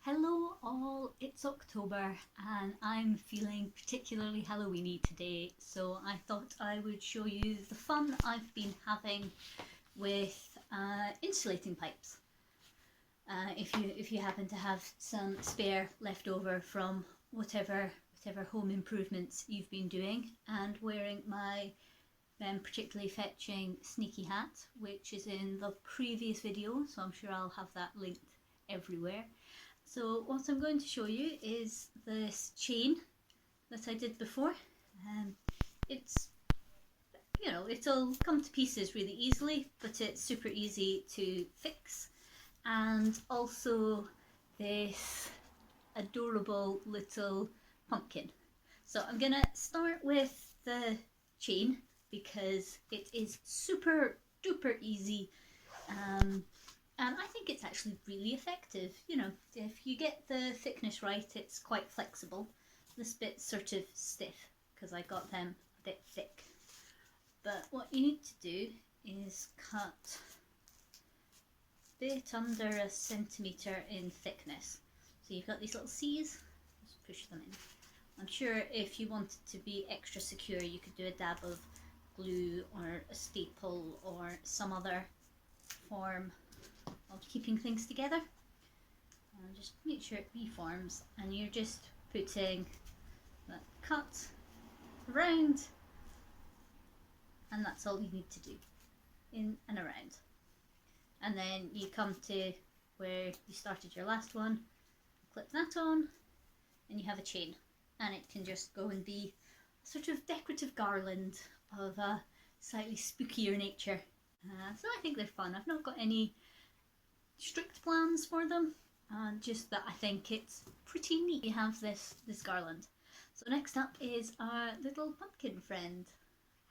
Hello all, it's October and I'm feeling particularly Halloweeny today, so I thought I would show you the fun I've been having with insulating pipes. If you happen to have some spare left over from whatever home improvements you've been doing, and wearing my particularly fetching sneaky hat, which is in the previous video, so I'm sure I'll have that linked everywhere. So what I'm going to show you is this chain that I did before. It's, it'll come to pieces really easily, but it's super easy to fix. And also this adorable little pumpkin. So I'm gonna start with the chain because it is super duper easy. And I think it's actually really effective. You know, if you get the thickness right, it's quite flexible. This bit's sort of stiff because I got them a bit thick. But what you need to do is cut a bit under 1 centimetre in thickness. So you've got these little C's, just push them in. I'm sure if you wanted to be extra secure, you could do a dab of glue or a staple or some other form of keeping things together. And just make sure it reforms, and you're just putting that cut around, and that's all you need to do, in and around. And then you come to where you started your last one, clip that on, and you have a chain, and it can just go and be a sort of decorative garland of a slightly spookier nature. So I think they're fun. I've not got any strict plans for them, just that I think it's pretty neat. You have this garland. So next up is our little pumpkin friend.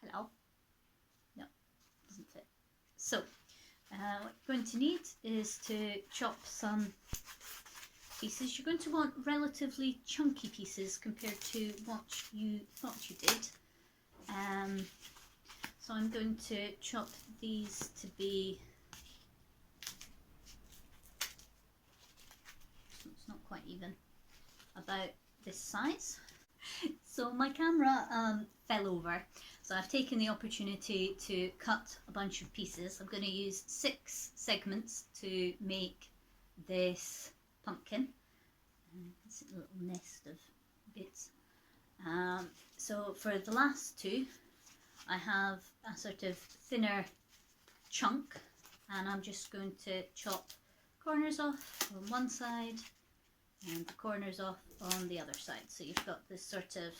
Hello. No, doesn't fit. So what you're going to need is to chop some pieces. You're going to want relatively chunky pieces compared to what you thought you did. So I'm going to chop these to be, it's not quite even, about this size. So my camera fell over, so I've taken the opportunity to cut a bunch of pieces. I'm going to use 6 segments to make this pumpkin. It's a little nest of bits. So for the last 2, I have a sort of thinner chunk, and I'm just going to chop corners off on one side and the corners off on the other side. So you've got this sort of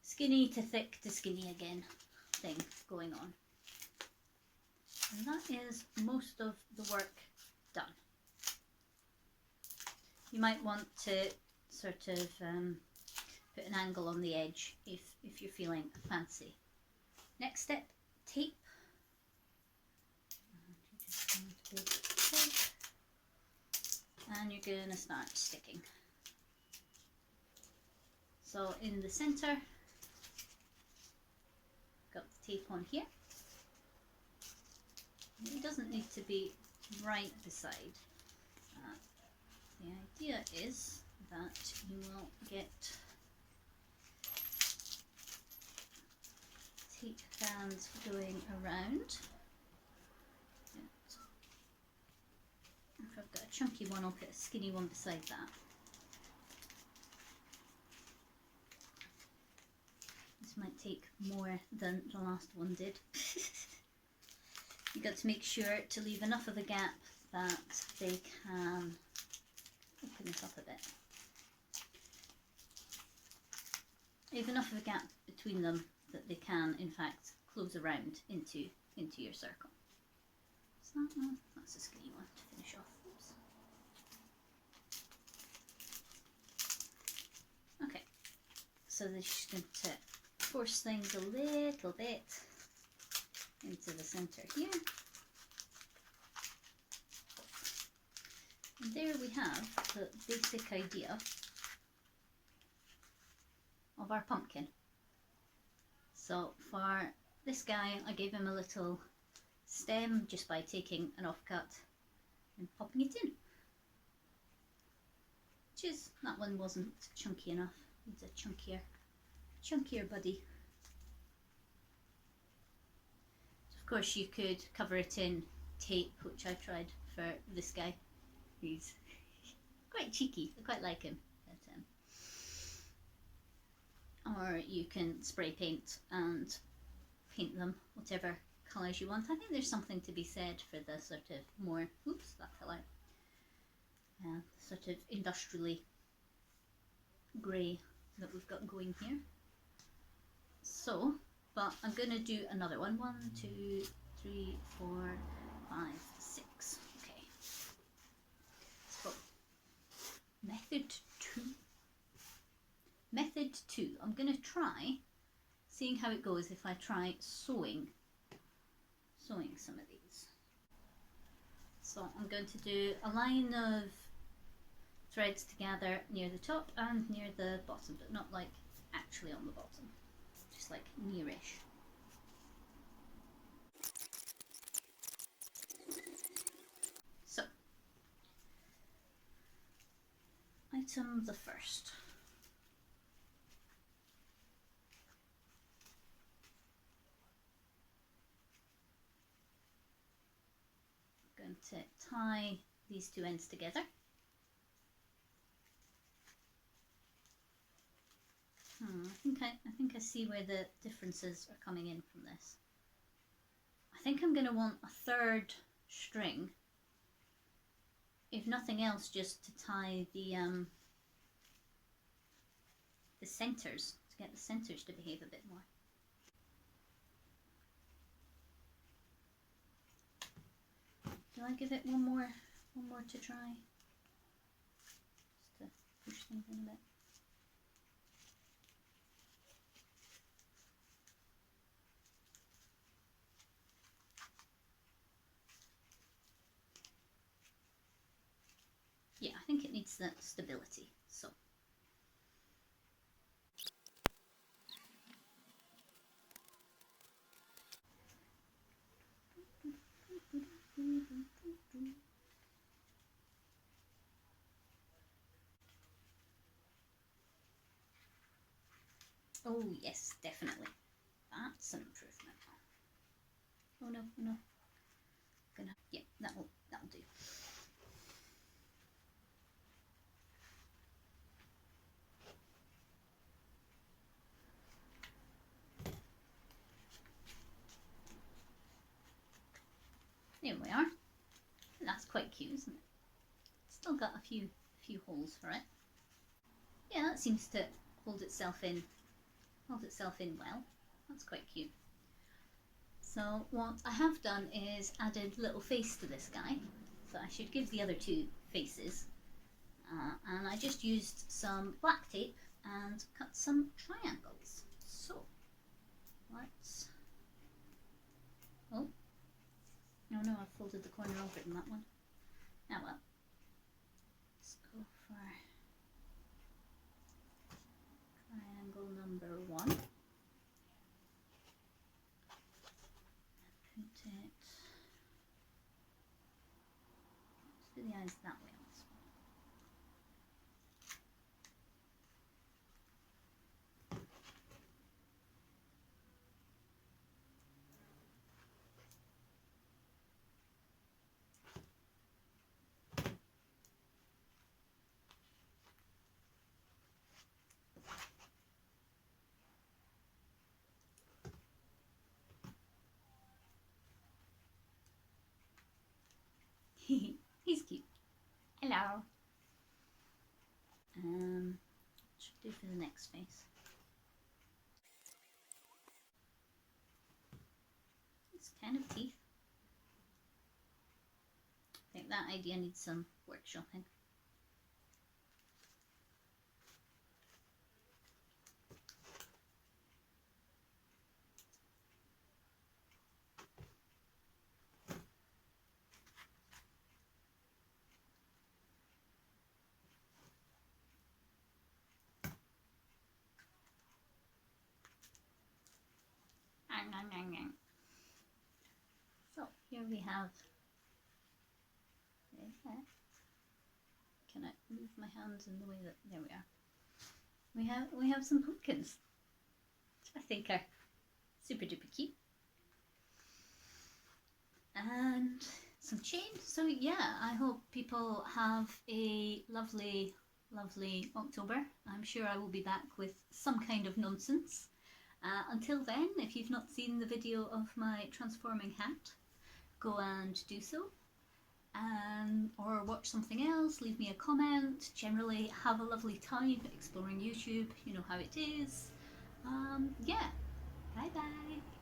skinny to thick to skinny again thing going on. And that is most of the work done. You might want to sort of put an angle on the edge if you're feeling fancy. Next step, tape. And you're going to start sticking. So in the centre, got the tape on here. It doesn't need to be right beside. The idea is that you will get tape bands going around. If I've got a chunky one, I'll put a skinny one beside that. This might take more than the last one did. You've got to make sure to leave enough of a gap that they can open this up a bit. Leave enough of a gap between them that they can, in fact, close around into your circle. So that's a skinny one to finish off. Oops. Okay, so they're just going to force things a little bit into the centre here. And there we have the basic idea of our pumpkin. So for this guy, I gave him a little stem just by taking an offcut and popping it in. stitches. That one wasn't chunky enough. Needs a chunkier buddy. So of course you could cover it in tape, which I tried for this guy. He's quite cheeky. I quite like him. But, or you can spray paint and paint them whatever colours you want. I think there's something to be said for the sort of more, oops, that fell out, sort of industrially grey that we've got going here. So, but I'm going to do another one. 1, 2, 3, 4, 5, 6. Okay. So, method 2. Method 2. I'm going to try seeing how it goes if I try sewing some of these. So I'm going to do a line of threads together near the top and near the bottom, but not like actually on the bottom, just like nearish. So, item the first. I'm going to tie these two ends together. I think I see where the differences are coming in from this. I think I'm going to want a third string, if nothing else, just to tie the centres, to get the centres to behave a bit more. Do I give it one more to try? Just to push things in a bit. Yeah, I think it needs that stability, so. Oh yes, definitely. That's an improvement. Oh no, no. Yeah, that'll do. There we are. That's quite cute, isn't it? Still got a few holes for it. Yeah, that seems to hold itself in well. That's quite cute. So what I have done is added a little face to this guy. So I should give the other two faces. And I just used some black tape and cut some triangles. So let's. Oh no, I've folded the corner over in that one. Now well, let's go for triangle number 1. Put it. Let's do the eyes that way on this one. He's cute. Hello. Should do for the next face. It's kind of teeth. I think that idea needs some workshopping. So here we have, can I move my hands in the way that, there we are. We have some pumpkins, which I think are super duper cute. And some chain. So yeah, I hope people have a lovely, lovely October. I'm sure I will be back with some kind of nonsense. Until then, if you've not seen the video of my transforming hat, go and do so. Or watch something else, leave me a comment. Generally, have a lovely time exploring YouTube. You know how it is. Yeah, bye bye.